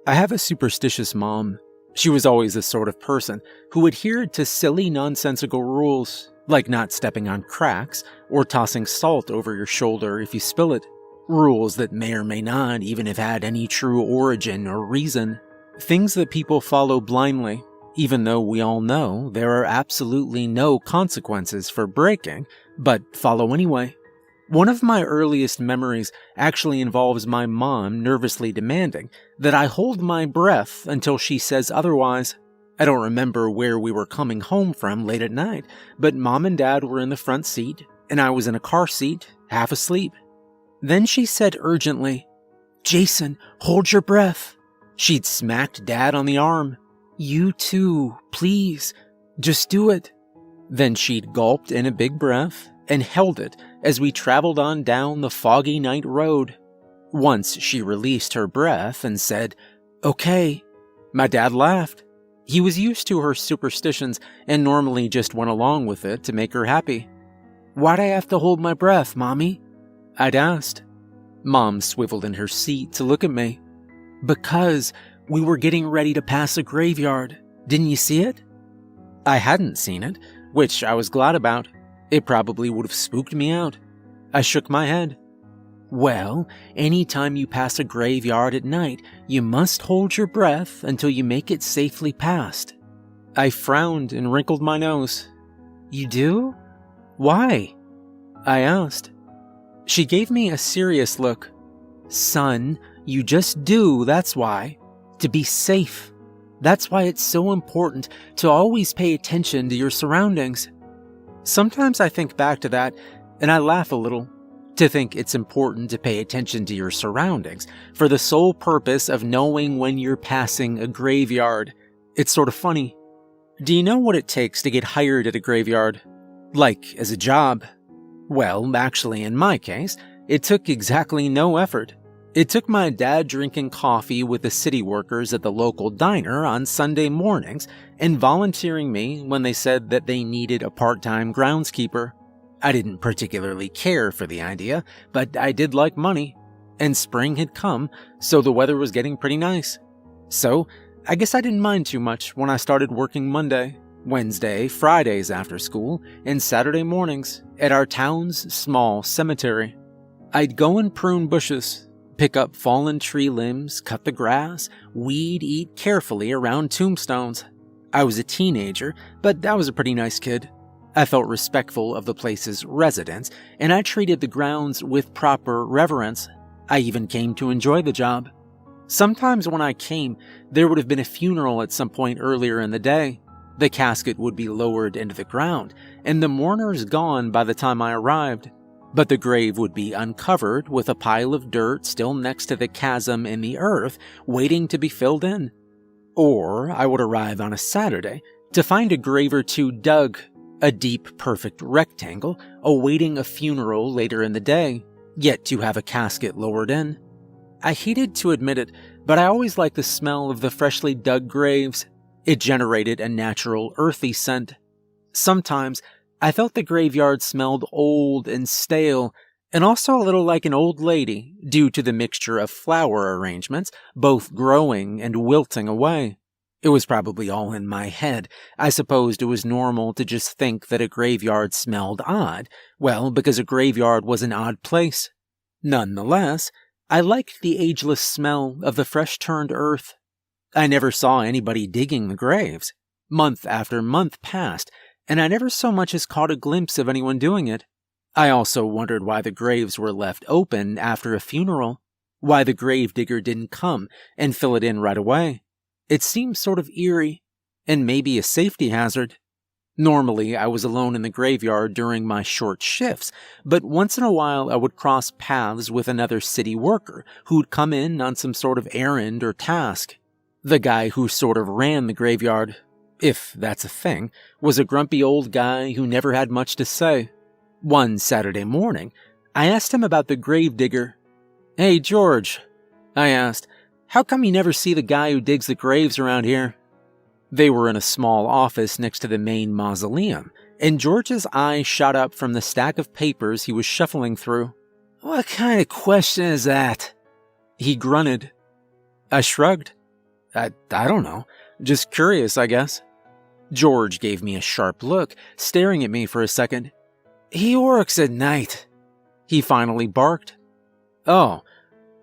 I have a superstitious mom. She was always the sort of person who adhered to silly, nonsensical rules, like not stepping on cracks or tossing salt over your shoulder if you spill it. Rules that may or may not even have had any true origin or reason. Things that people follow blindly, even though we all know there are absolutely no consequences for breaking, but follow anyway. One of my earliest memories actually involves my mom nervously demanding that I hold my breath until she says otherwise. I don't remember where we were coming home from late at night, but Mom and Dad were in the front seat, and I was in a car seat, half asleep. Then she said urgently, "Jason, hold your breath." She'd smacked Dad on the arm. "You too, please, just do it." Then she'd gulped in a big breath and held it as we traveled on down the foggy night road. Once she released her breath and said, "Okay." My dad laughed. He was used to her superstitions and normally just went along with it to make her happy. "Why'd I have to hold my breath, Mommy?" I'd asked. Mom swiveled in her seat to look at me. "Because we were getting ready to pass a graveyard. Didn't you see it?" I hadn't seen it, which I was glad about. It probably would have spooked me out. I shook my head. "Well, anytime you pass a graveyard at night, you must hold your breath until you make it safely past." I frowned and wrinkled my nose. "You do? Why?" I asked. She gave me a serious look. "Son, you just do, that's why. To be safe. That's why it's so important to always pay attention to your surroundings." Sometimes I think back to that, and I laugh a little. To think it's important to pay attention to your surroundings for the sole purpose of knowing when you're passing a graveyard. It's sort of funny. Do you know what it takes to get hired at a graveyard? Like, as a job? Well, actually, in my case, it took exactly no effort. It took my dad drinking coffee with the city workers at the local diner on Sunday mornings and volunteering me when they said that they needed a part-time groundskeeper. I didn't particularly care for the idea, but I did like money. And spring had come, so the weather was getting pretty nice. So, I guess I didn't mind too much when I started working Monday, Wednesday, Fridays after school, and Saturday mornings at our town's small cemetery. I'd go and prune bushes, pick up fallen tree limbs, cut the grass, eat carefully around tombstones. I was a teenager, but I was a pretty nice kid. I felt respectful of the place's residents, and I treated the grounds with proper reverence. I even came to enjoy the job. Sometimes when I came, there would have been a funeral at some point earlier in the day. The casket would be lowered into the ground, and the mourners gone by the time I arrived. But the grave would be uncovered with a pile of dirt still next to the chasm in the earth, waiting to be filled in. Or I would arrive on a Saturday to find a grave or two dug, a deep, perfect rectangle, awaiting a funeral later in the day, yet to have a casket lowered in. I hated to admit it, but I always liked the smell of the freshly dug graves. It generated a natural, earthy scent. Sometimes, I felt the graveyard smelled old and stale, and also a little like an old lady, due to the mixture of flower arrangements, both growing and wilting away. It was probably all in my head. I supposed it was normal to just think that a graveyard smelled odd, well, because a graveyard was an odd place. Nonetheless, I liked the ageless smell of the fresh-turned earth. I never saw anybody digging the graves. Month after month passed, and I never so much as caught a glimpse of anyone doing it. I also wondered why the graves were left open after a funeral, why the gravedigger didn't come and fill it in right away. It seemed sort of eerie, and maybe a safety hazard. Normally, I was alone in the graveyard during my short shifts, but once in a while I would cross paths with another city worker who'd come in on some sort of errand or task. The guy who sort of ran the graveyard, if that's a thing, was a grumpy old guy who never had much to say. One Saturday morning, I asked him about the gravedigger. "Hey, George," I asked, "how come you never see the guy who digs the graves around here?" They were in a small office next to the main mausoleum, and George's eye shot up from the stack of papers he was shuffling through. "What kind of question is that?" He grunted. I shrugged. I don't know. Just curious, I guess. George gave me a sharp look, staring at me for a second. He works at night. He finally barked. Oh,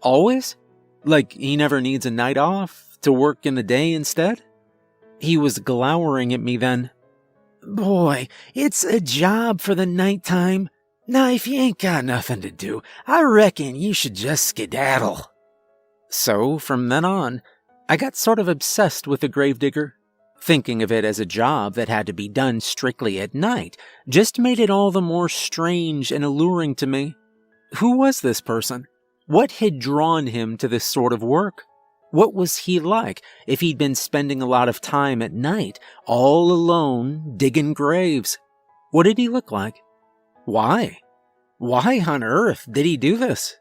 always? Like he never needs a night off to work in the day instead? He was glowering at me then. Boy, it's a job for the nighttime. Now, if you ain't got nothing to do, I reckon you should just skedaddle. So, from then on, I got sort of obsessed with the gravedigger. Thinking of it as a job that had to be done strictly at night just made it all the more strange and alluring to me. Who was this person? What had drawn him to this sort of work? What was he like if he'd been spending a lot of time at night, all alone, digging graves? What did he look like? Why? Why on earth did he do this?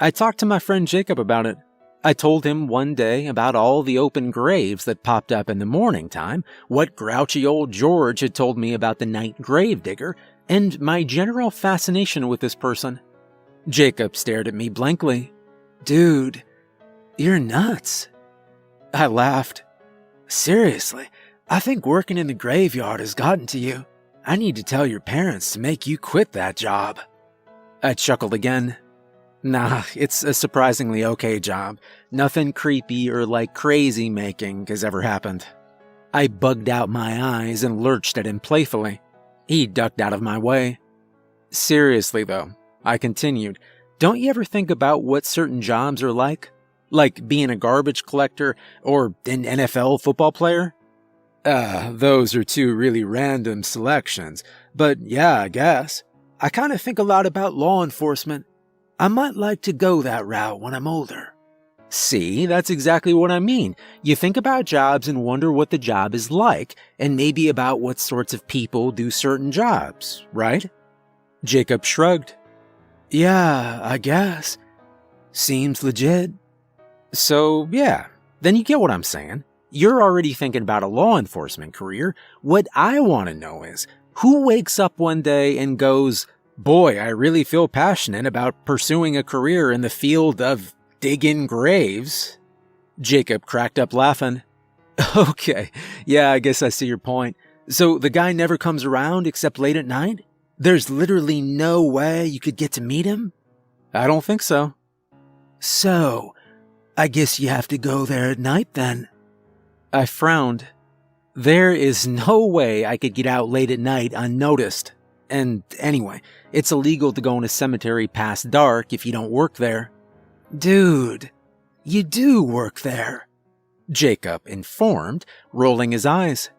I talked to my friend Jacob about it. I told him one day about all the open graves that popped up in the morning time, what grouchy old George had told me about the night gravedigger, and my general fascination with this person. Jacob stared at me blankly. Dude, you're nuts. I laughed. Seriously, I think working in the graveyard has gotten to you. I need to tell your parents to make you quit that job. I chuckled again. Nah, it's a surprisingly okay job. Nothing creepy or like crazy making has ever happened. I bugged out my eyes and lurched at him playfully. He ducked out of my way. Seriously though, I continued, don't you ever think about what certain jobs are like? Like being a garbage collector or an NFL football player? Those are two really random selections, but yeah, I guess. I kind of think a lot about law enforcement. I might like to go that route when I'm older. See, that's exactly what I mean. You think about jobs and wonder what the job is like, and maybe about what sorts of people do certain jobs, right? Jacob shrugged. Yeah, I guess. Seems legit. So, yeah, then you get what I'm saying. You're already thinking about a law enforcement career. What I want to know is, who wakes up one day and goes, boy, I really feel passionate about pursuing a career in the field of digging graves? Jacob cracked up laughing. Okay, yeah, I guess I see your point. So the guy never comes around except late at night? There's literally no way you could get to meet him? I don't think so. So, I guess you have to go there at night then. I frowned. There is no way I could get out late at night unnoticed. And anyway, it's illegal to go in a cemetery past dark if you don't work there. Dude, you do work there, Jacob informed, rolling his eyes.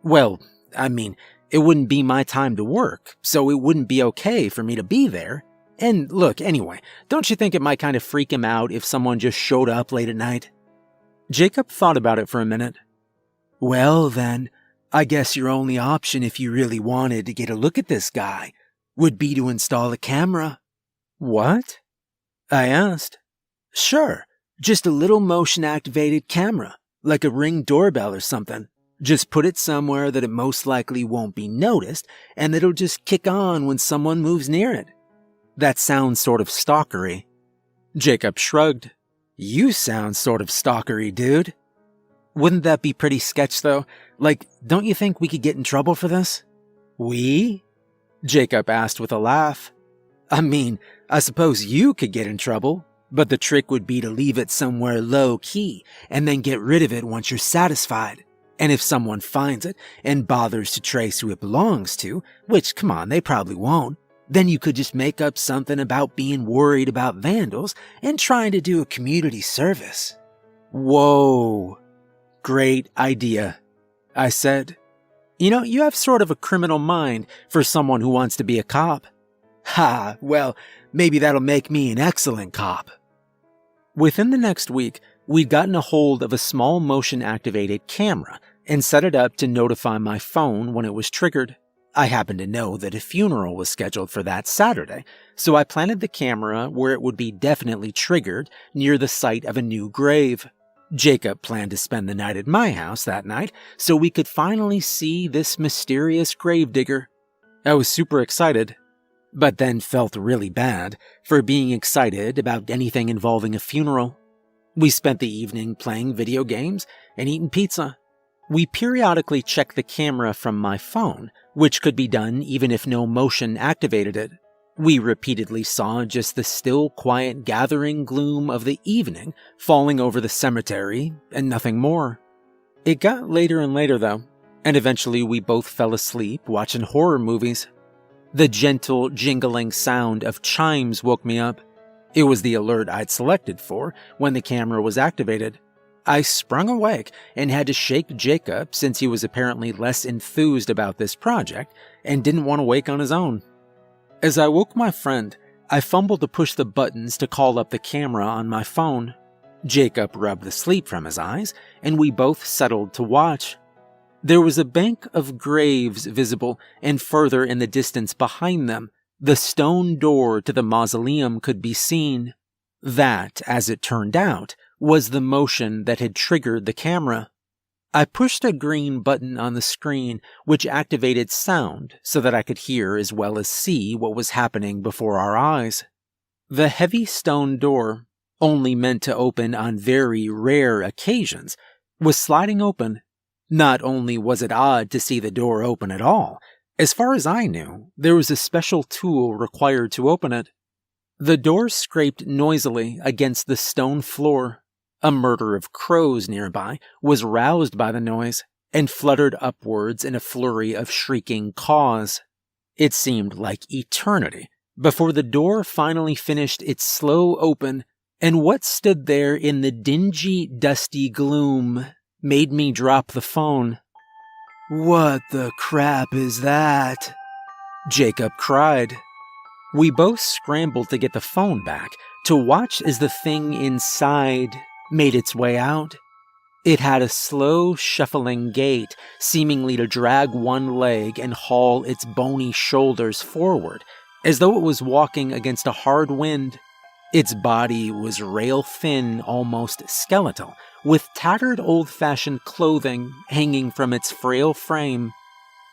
Well, I mean, it wouldn't be my time to work, so it wouldn't be okay for me to be there. And look, anyway, don't you think it might kind of freak him out if someone just showed up late at night? Jacob thought about it for a minute. Well then, I guess your only option if you really wanted to get a look at this guy would be to install a camera. What? I asked. Sure, just a little motion-activated camera, like a Ring doorbell or something. Just put it somewhere that it most likely won't be noticed, and it'll just kick on when someone moves near it. That sounds sort of stalkery. Jacob shrugged. You sound sort of stalkery, dude. Wouldn't that be pretty sketch, though? Like, don't you think we could get in trouble for this? We? Jacob asked with a laugh. I mean, I suppose you could get in trouble, but the trick would be to leave it somewhere low-key and then get rid of it once you're satisfied. And if someone finds it and bothers to trace who it belongs to, which, come on, they probably won't, then you could just make up something about being worried about vandals and trying to do a community service. Whoa. Great idea, I said. You know, you have sort of a criminal mind for someone who wants to be a cop. Ha, well, maybe that'll make me an excellent cop. Within the next week, we'd gotten a hold of a small motion-activated camera and set it up to notify my phone when it was triggered. I happened to know that a funeral was scheduled for that Saturday, so I planted the camera where it would be definitely triggered near the site of a new grave. Jacob planned to spend the night at my house that night so we could finally see this mysterious gravedigger. I was super excited, but then felt really bad for being excited about anything involving a funeral. We spent the evening playing video games and eating pizza. We periodically checked the camera from my phone, which could be done even if no motion activated it. We repeatedly saw just the still, quiet gathering gloom of the evening falling over the cemetery and nothing more. It got later and later though, and eventually we both fell asleep watching horror movies. The gentle, jingling sound of chimes woke me up. It was the alert I'd selected for when the camera was activated. I sprung awake and had to shake Jacob since he was apparently less enthused about this project and didn't want to wake on his own. As I woke my friend, I fumbled to push the buttons to call up the camera on my phone. Jacob rubbed the sleep from his eyes, and we both settled to watch. There was a bank of graves visible, and further in the distance behind them, the stone door to the mausoleum could be seen. That, as it turned out, was the motion that had triggered the camera. I pushed a green button on the screen, which activated sound so that I could hear as well as see what was happening before our eyes. The heavy stone door, only meant to open on very rare occasions, was sliding open. Not only was it odd to see the door open at all, as far as I knew, there was a special tool required to open it. The door scraped noisily against the stone floor. A murder of crows nearby was roused by the noise and fluttered upwards in a flurry of shrieking caws. It seemed like eternity before the door finally finished its slow open, and what stood there in the dingy, dusty gloom made me drop the phone. "What the crap is that?" Jacob cried. We both scrambled to get the phone back to watch as the thing inside made its way out. It had a slow, shuffling gait, seemingly to drag one leg and haul its bony shoulders forward, as though it was walking against a hard wind. Its body was rail-thin, almost skeletal, with tattered old-fashioned clothing hanging from its frail frame.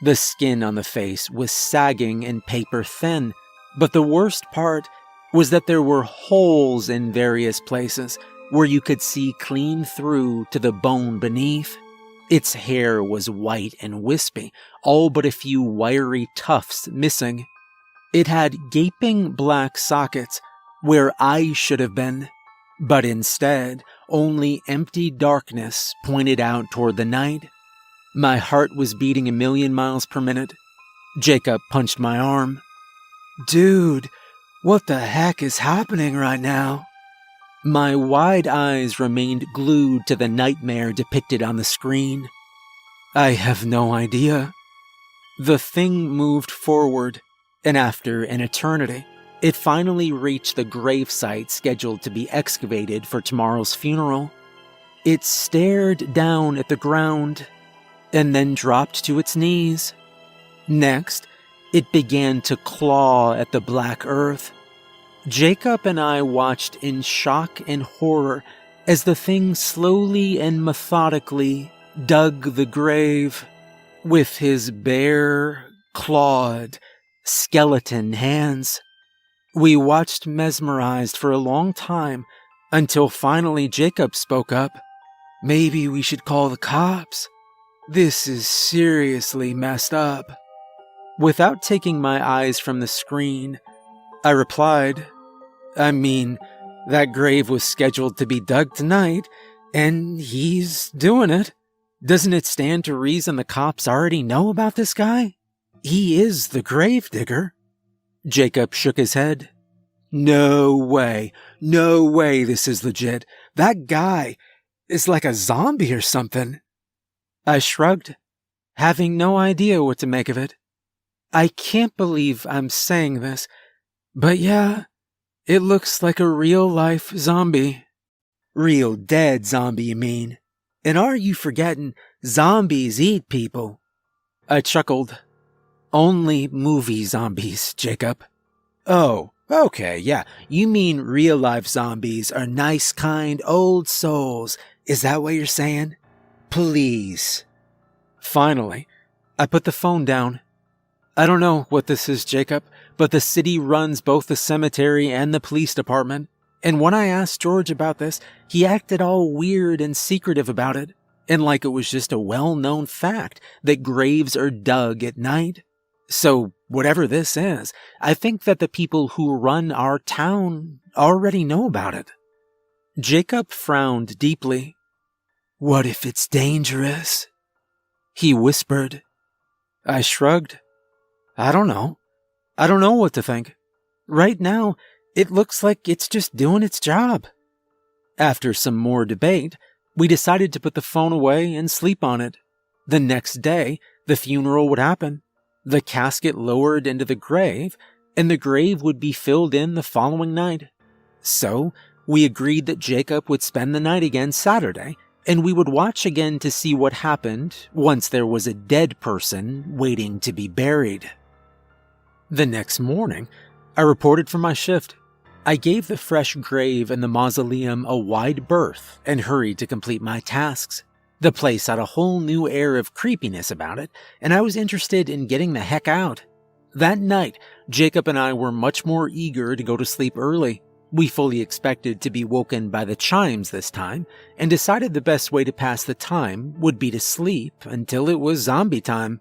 The skin on the face was sagging and paper-thin, but the worst part was that there were holes in various places where you could see clean through to the bone beneath. Its hair was white and wispy, all but a few wiry tufts missing. It had gaping black sockets where eyes should have been, but instead, only empty darkness pointed out toward the night. My heart was beating 1,000,000 miles per minute. Jacob punched my arm. "Dude, what the heck is happening right now?" My wide eyes remained glued to the nightmare depicted on the screen. "I have no idea." The thing moved forward, and after an eternity, it finally reached the gravesite scheduled to be excavated for tomorrow's funeral. It stared down at the ground, and then dropped to its knees. Next, it began to claw at the black earth. Jacob and I watched in shock and horror as the thing slowly and methodically dug the grave. With his bare, clawed, skeleton hands. We watched mesmerized for a long time until finally Jacob spoke up. "Maybe we should call the cops. This is seriously messed up." Without taking my eyes from the screen, I replied, "I mean, that grave was scheduled to be dug tonight, and he's doing it. Doesn't it stand to reason the cops already know about this guy? He is the gravedigger." Jacob shook his head. No way this is legit. That guy is like a zombie or something." I shrugged, having no idea what to make of it. I can't believe I'm saying this, but yeah, it looks like a real-life zombie. Real dead zombie, you mean? And are you forgetting zombies eat people? I chuckled. Only movie zombies, Jacob. Oh, okay, yeah. You mean real-life zombies are nice, kind, old souls. Is that what you're saying? Please. Finally, I put the phone down. I don't know what this is, Jacob, but the city runs both the cemetery and the police department, And when I asked George about this, he acted all weird and secretive about it, and like it was just a well-known fact that graves are dug at night. So, whatever this is, I think that the people who run our town already know about it. Jacob frowned deeply. "What if it's dangerous?" he whispered. I shrugged. I don't know. I don't know what to think. Right now, it looks like it's just doing its job. After some more debate, we decided to put the phone away and sleep on it. The next day, the funeral would happen, the casket lowered into the grave, and the grave would be filled in the following night. So, we agreed that Jacob would spend the night again Saturday, and we would watch again to see what happened once there was a dead person waiting to be buried. The next morning, I reported for my shift. I gave the fresh grave and the mausoleum a wide berth and hurried to complete my tasks. The place had a whole new air of creepiness about it, and I was interested in getting the heck out. That night, Jacob and I were much more eager to go to sleep early. We fully expected to be woken by the chimes this time, and decided the best way to pass the time would be to sleep until it was zombie time.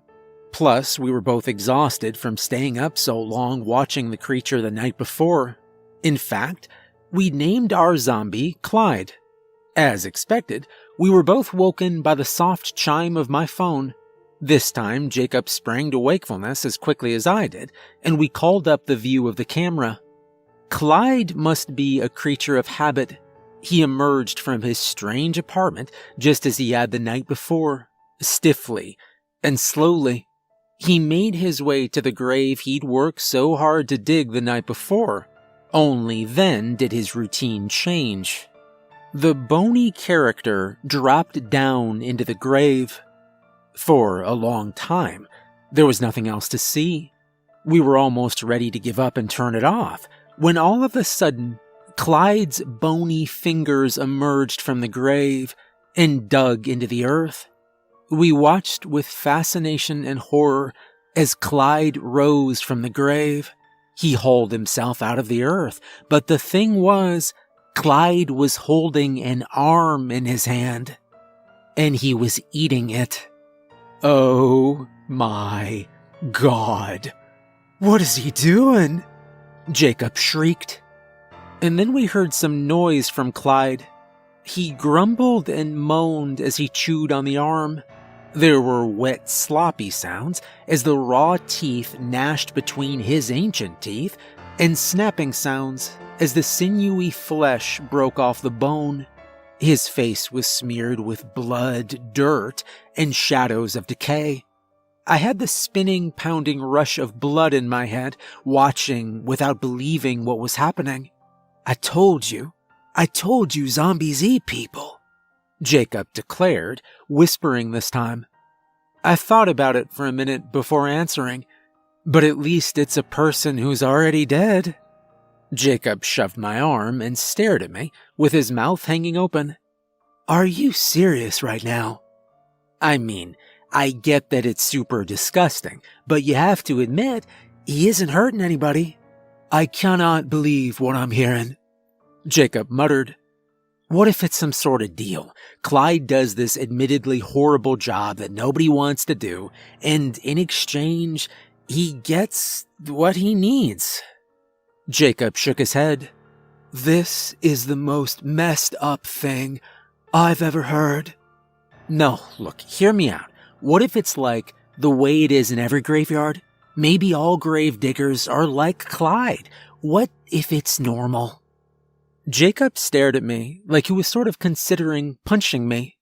Plus, we were both exhausted from staying up so long watching the creature the night before. In fact, we named our zombie Clyde. As expected, we were both woken by the soft chime of my phone. This time, Jacob sprang to wakefulness as quickly as I did, and we called up the view of the camera. Clyde must be a creature of habit. He emerged from his strange apartment just as he had the night before, stiffly and slowly. He made his way to the grave he'd worked so hard to dig the night before. Only then did his routine change. The bony character dropped down into the grave. For a long time, there was nothing else to see. We were almost ready to give up and turn it off, when all of a sudden, Clyde's bony fingers emerged from the grave and dug into the earth. We watched with fascination and horror as Clyde rose from the grave. He hauled himself out of the earth, but the thing was, Clyde was holding an arm in his hand, and he was eating it. Oh my God. What is he doing? Jacob shrieked. And then we heard some noise from Clyde. He grumbled and moaned as he chewed on the arm. There were wet, sloppy sounds as the raw teeth gnashed between his ancient teeth, and snapping sounds as the sinewy flesh broke off the bone. His face was smeared with blood, dirt, and shadows of decay. I had the spinning, pounding rush of blood in my head, watching without believing what was happening. I told you zombies eat people, Jacob declared, whispering this time. I thought about it for a minute before answering, but at least it's a person who's already dead. Jacob shoved my arm and stared at me, with his mouth hanging open. Are you serious right now? I mean, I get that it's super disgusting, but you have to admit, he isn't hurting anybody. I cannot believe what I'm hearing, Jacob muttered. What if it's some sort of deal? Clyde does this admittedly horrible job that nobody wants to do, and in exchange, he gets what he needs. Jacob shook his head. This is the most messed up thing I've ever heard. No, look, hear me out. What if it's like the way it is in every graveyard? Maybe all grave diggers are like Clyde. What if it's normal? Jacob stared at me like he was sort of considering punching me.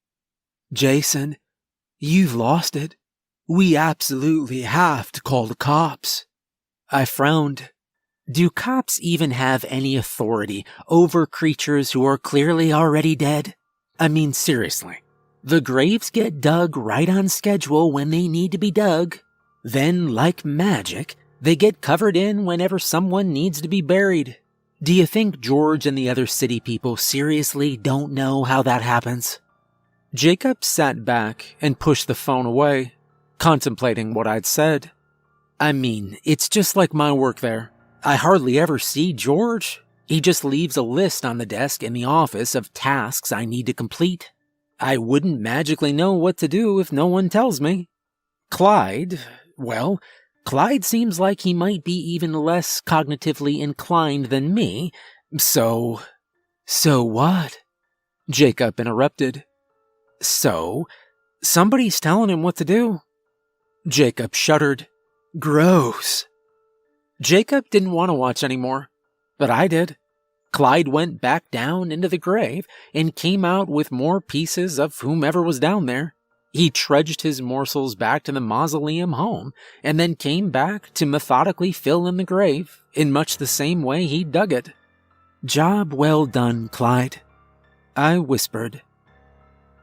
Jason, you've lost it. We absolutely have to call the cops. I frowned. Do cops even have any authority over creatures who are clearly already dead? I mean, seriously. The graves get dug right on schedule when they need to be dug. Then, like magic, they get covered in whenever someone needs to be buried. Do you think George and the other city people seriously don't know how that happens? Jacob sat back and pushed the phone away, contemplating what I'd said. I mean, it's just like my work there. I hardly ever see George. He just leaves a list on the desk in the office of tasks I need to complete. I wouldn't magically know what to do if no one tells me. Clyde seems like he might be even less cognitively inclined than me, so... So what? Jacob interrupted. So, somebody's telling him what to do. Jacob shuddered. Gross. Jacob didn't want to watch anymore, but I did. Clyde went back down into the grave and came out with more pieces of whomever was down there. He trudged his morsels back to the mausoleum home and then came back to methodically fill in the grave in much the same way he dug it. Job well done, Clyde, I whispered.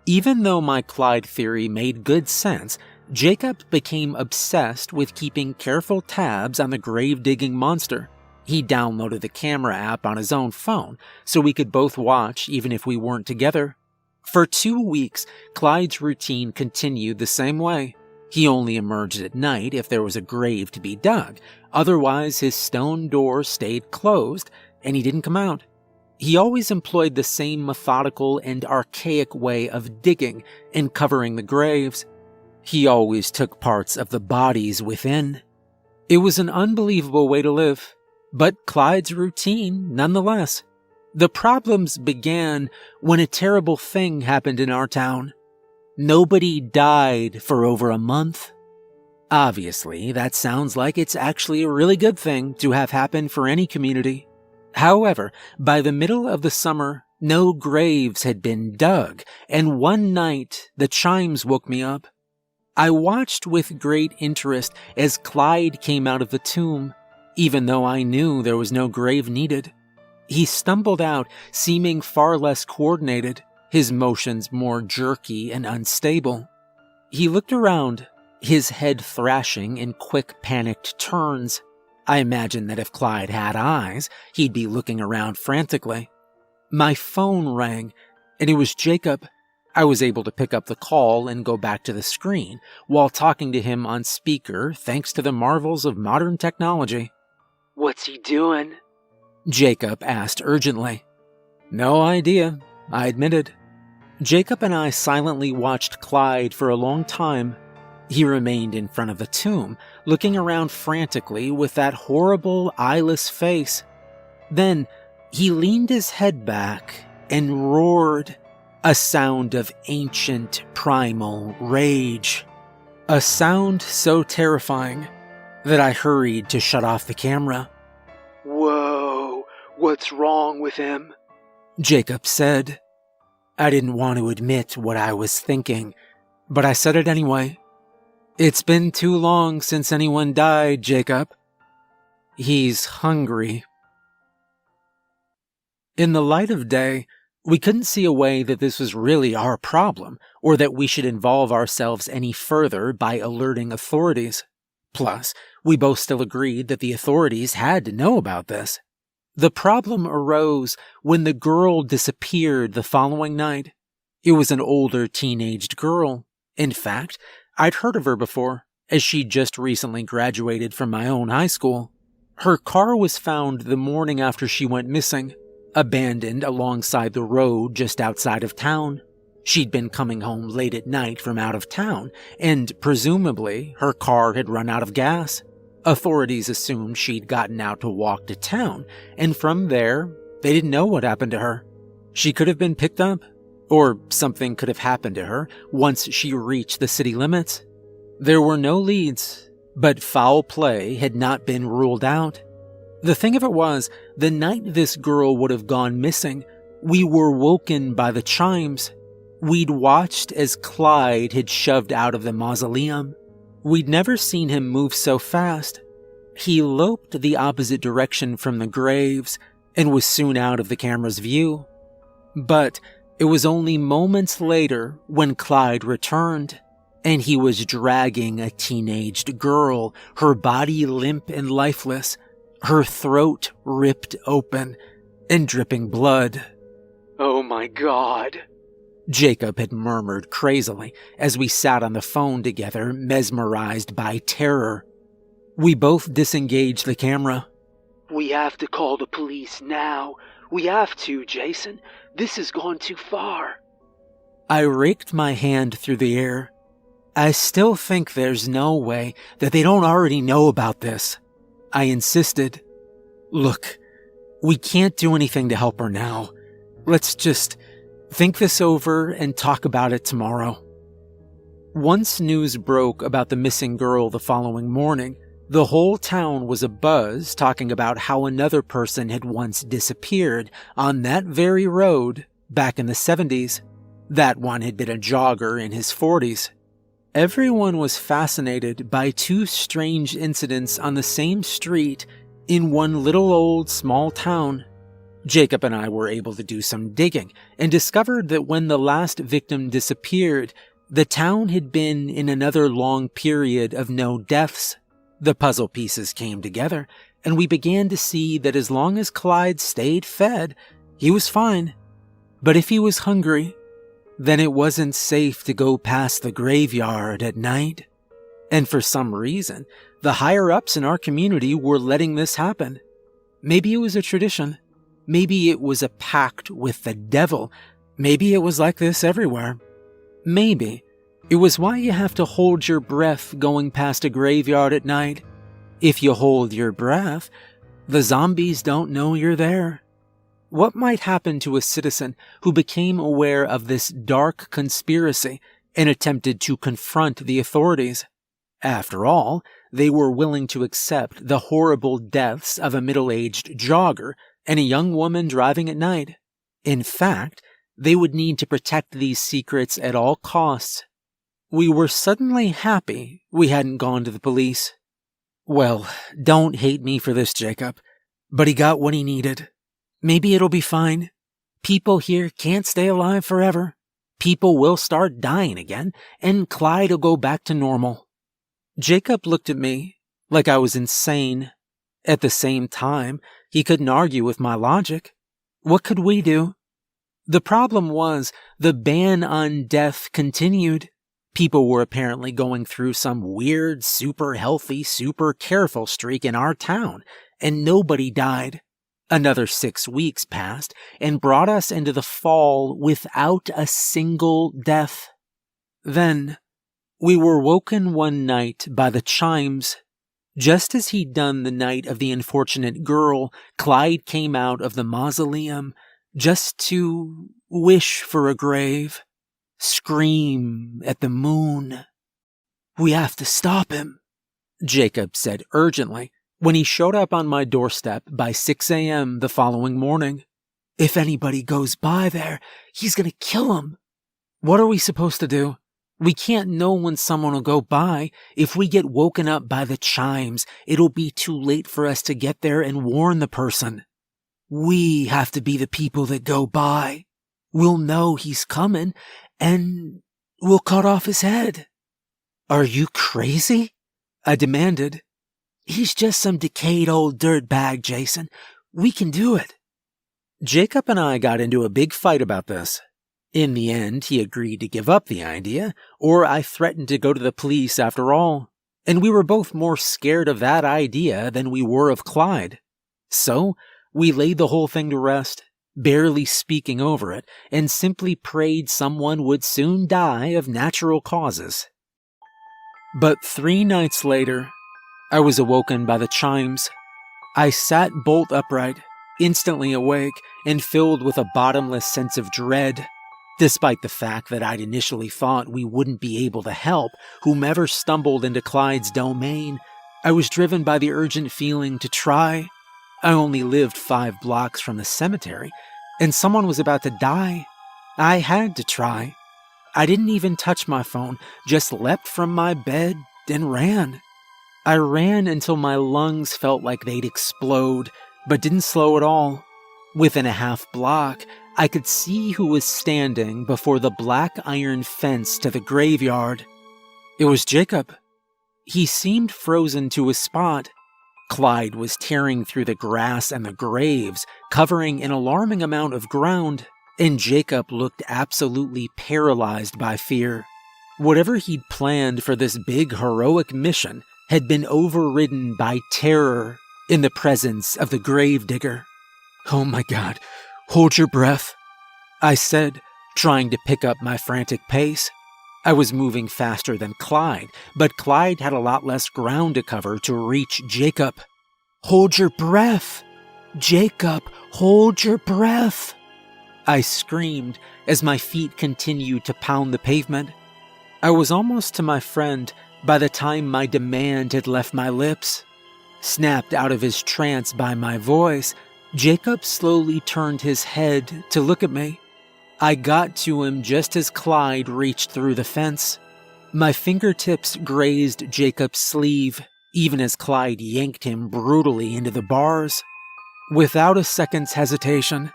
Even though my Clyde theory made good sense, Jacob became obsessed with keeping careful tabs on the grave-digging monster. He downloaded the camera app on his own phone so we could both watch even if we weren't together. For 2 weeks, Clyde's routine continued the same way. He only emerged at night if there was a grave to be dug. Otherwise, his stone door stayed closed and he didn't come out. He always employed the same methodical and archaic way of digging and covering the graves. He always took parts of the bodies within. It was an unbelievable way to live, but Clyde's routine nonetheless. The problems began when a terrible thing happened in our town. Nobody died for over a month. Obviously, that sounds like it's actually a really good thing to have happen for any community. However, by the middle of the summer, no graves had been dug, and one night the chimes woke me up. I watched with great interest as Clyde came out of the tomb, even though I knew there was no grave needed. He stumbled out, seeming far less coordinated, his motions more jerky and unstable. He looked around, his head thrashing in quick, panicked turns. I imagined that if Clyde had eyes, he'd be looking around frantically. My phone rang, and it was Jacob. I was able to pick up the call and go back to the screen while talking to him on speaker thanks to the marvels of modern technology. "What's he doing?" Jacob asked urgently. "No idea," I admitted. Jacob and I silently watched Clyde for a long time. He remained in front of the tomb, looking around frantically with that horrible, eyeless face. Then he leaned his head back and roared, a sound of ancient, primal rage. A sound so terrifying that I hurried to shut off the camera. "Whoa, what's wrong with him?" Jacob said. I didn't want to admit what I was thinking, but I said it anyway. "It's been too long since anyone died, Jacob. He's hungry." In the light of day, we couldn't see a way that this was really our problem, or that we should involve ourselves any further by alerting authorities. Plus, we both still agreed that the authorities had to know about this. The problem arose when the girl disappeared the following night. It was an older teenaged girl. In fact, I'd heard of her before, as she'd just recently graduated from my own high school. Her car was found the morning after she went missing, abandoned alongside the road just outside of town. She'd been coming home late at night from out of town, and presumably her car had run out of gas. Authorities assumed she'd gotten out to walk to town, and from there, they didn't know what happened to her. She could have been picked up, or something could have happened to her once she reached the city limits. There were no leads, but foul play had not been ruled out. The thing of it was, the night this girl would have gone missing, we were woken by the chimes. We'd watched as Clyde had shoved out of the mausoleum. We'd never seen him move so fast. He loped the opposite direction from the graves and was soon out of the camera's view. But it was only moments later when Clyde returned, and he was dragging a teenaged girl, her body limp and lifeless, her throat ripped open and dripping blood. "Oh my God," Jacob had murmured crazily as we sat on the phone together, mesmerized by terror. We both disengaged the camera. We have to call the police now. We have to, Jason. This has gone too far. I raked my hand through the air. I still think there's no way that they don't already know about this. I insisted. Look, we can't do anything to help her now. Let's just think this over and talk about it tomorrow. Once news broke about the missing girl the following morning, the whole town was abuzz talking about how another person had once disappeared on that very road back in the 70s. That one had been a jogger in his 40s. Everyone was fascinated by two strange incidents on the same street in one little old small town. Jacob and I were able to do some digging and discovered that when the last victim disappeared, the town had been in another long period of no deaths. The puzzle pieces came together, and we began to see that as long as Clyde stayed fed, he was fine. But if he was hungry, then it wasn't safe to go past the graveyard at night. And for some reason, the higher-ups in our community were letting this happen. Maybe it was a tradition. Maybe it was a pact with the devil. Maybe it was like this everywhere. Maybe it was why you have to hold your breath going past a graveyard at night. If you hold your breath, the zombies don't know you're there. What might happen to a citizen who became aware of this dark conspiracy and attempted to confront the authorities? After all, they were willing to accept the horrible deaths of a middle-aged jogger and a young woman driving at night. In fact, they would need to protect these secrets at all costs. We were suddenly happy we hadn't gone to the police. Well, don't hate me for this, Jacob, but he got what he needed. Maybe it'll be fine. People here can't stay alive forever. People will start dying again, and Clyde will go back to normal. Jacob looked at me like I was insane. At the same time, he couldn't argue with my logic. What could we do? The problem was the ban on death continued. People were apparently going through some weird, super healthy, super careful streak in our town, and nobody died. Another 6 weeks passed and brought us into the fall without a single death. Then, we were woken one night by the chimes. Just as he'd done the night of the unfortunate girl, Clyde came out of the mausoleum just to wish for a grave, scream at the moon. "We have to stop him," Jacob said urgently when he showed up on my doorstep by 6 a.m. the following morning. "If anybody goes by there, he's gonna kill him." "What are we supposed to do? We can't know when someone will go by. If we get woken up by the chimes, it'll be too late for us to get there and warn the person. We have to be the people that go by. We'll know he's coming, and we'll cut off his head." "Are you crazy?" I demanded. "He's just some decayed old dirtbag, Jason. We can do it." Jacob and I got into a big fight about this. In the end, he agreed to give up the idea, or I threatened to go to the police after all. And we were both more scared of that idea than we were of Clyde. So, we laid the whole thing to rest, barely speaking over it, and simply prayed someone would soon die of natural causes. But 3 nights later, I was awoken by the chimes. I sat bolt upright, instantly awake, and filled with a bottomless sense of dread. Despite the fact that I'd initially thought we wouldn't be able to help whomever stumbled into Clyde's domain, I was driven by the urgent feeling to try. I only lived 5 blocks from the cemetery, and someone was about to die. I had to try. I didn't even touch my phone, just leapt from my bed and ran. I ran until my lungs felt like they'd explode, but didn't slow at all. Within a half block, I could see who was standing before the black iron fence to the graveyard. It was Jacob. He seemed frozen to a spot. Clyde was tearing through the grass and the graves, covering an alarming amount of ground, and Jacob looked absolutely paralyzed by fear. Whatever he'd planned for this big heroic mission had been overridden by terror in the presence of the gravedigger. "Oh my God, hold your breath," I said, trying to pick up my frantic pace. I was moving faster than Clyde, but Clyde had a lot less ground to cover to reach Jacob. "Hold your breath! Jacob, hold your breath!" I screamed as my feet continued to pound the pavement. I was almost to my friend by the time my demand had left my lips. Snapped out of his trance by my voice, Jacob slowly turned his head to look at me. I got to him just as Clyde reached through the fence. My fingertips grazed Jacob's sleeve, even as Clyde yanked him brutally into the bars. Without a second's hesitation,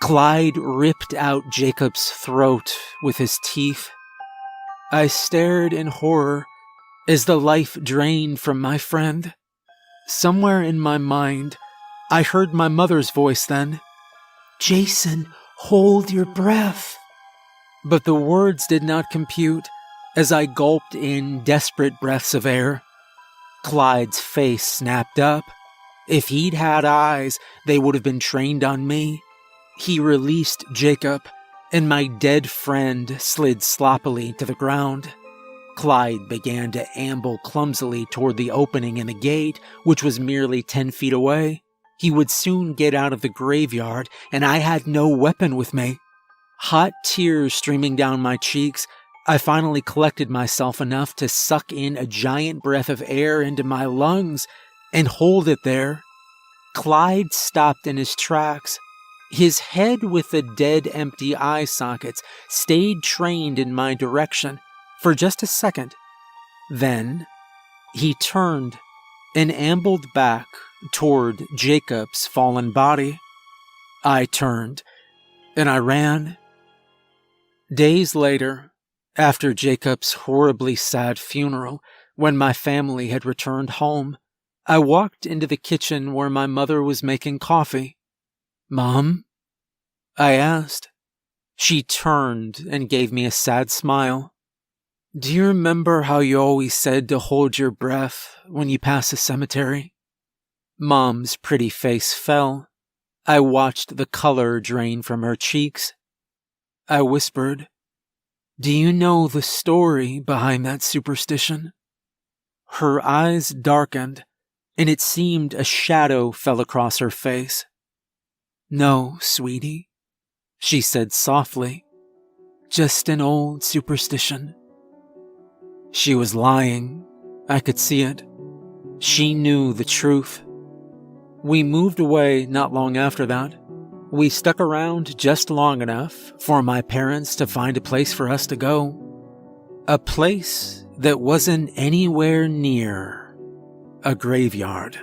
Clyde ripped out Jacob's throat with his teeth. I stared in horror as the life drained from my friend. Somewhere in my mind, I heard my mother's voice then. "Jason, hold your breath." But the words did not compute as I gulped in desperate breaths of air. Clyde's face snapped up. If he'd had eyes, they would have been trained on me. He released Jacob, and my dead friend slid sloppily to the ground. Clyde began to amble clumsily toward the opening in the gate, which was merely 10 feet away. He would soon get out of the graveyard, and I had no weapon with me. Hot tears streaming down my cheeks, I finally collected myself enough to suck in a giant breath of air into my lungs and hold it there. Clyde stopped in his tracks. His head with the dead empty eye sockets stayed trained in my direction for just a second. Then he turned and ambled back toward Jacob's fallen body. I turned and I ran. Days later, after Jacob's horribly sad funeral, when my family had returned home, I walked into the kitchen where my mother was making coffee. "Mom?" I asked. She turned and gave me a sad smile. "Do you remember how you always said to hold your breath when you pass a cemetery?" Mom's pretty face fell. I watched the color drain from her cheeks. I whispered, "Do you know the story behind that superstition?" Her eyes darkened, and it seemed a shadow fell across her face. "No, sweetie," she said softly. "Just an old superstition." She was lying. I could see it. She knew the truth. We moved away not long after that. We stuck around just long enough for my parents to find a place for us to go. A place that wasn't anywhere near a graveyard.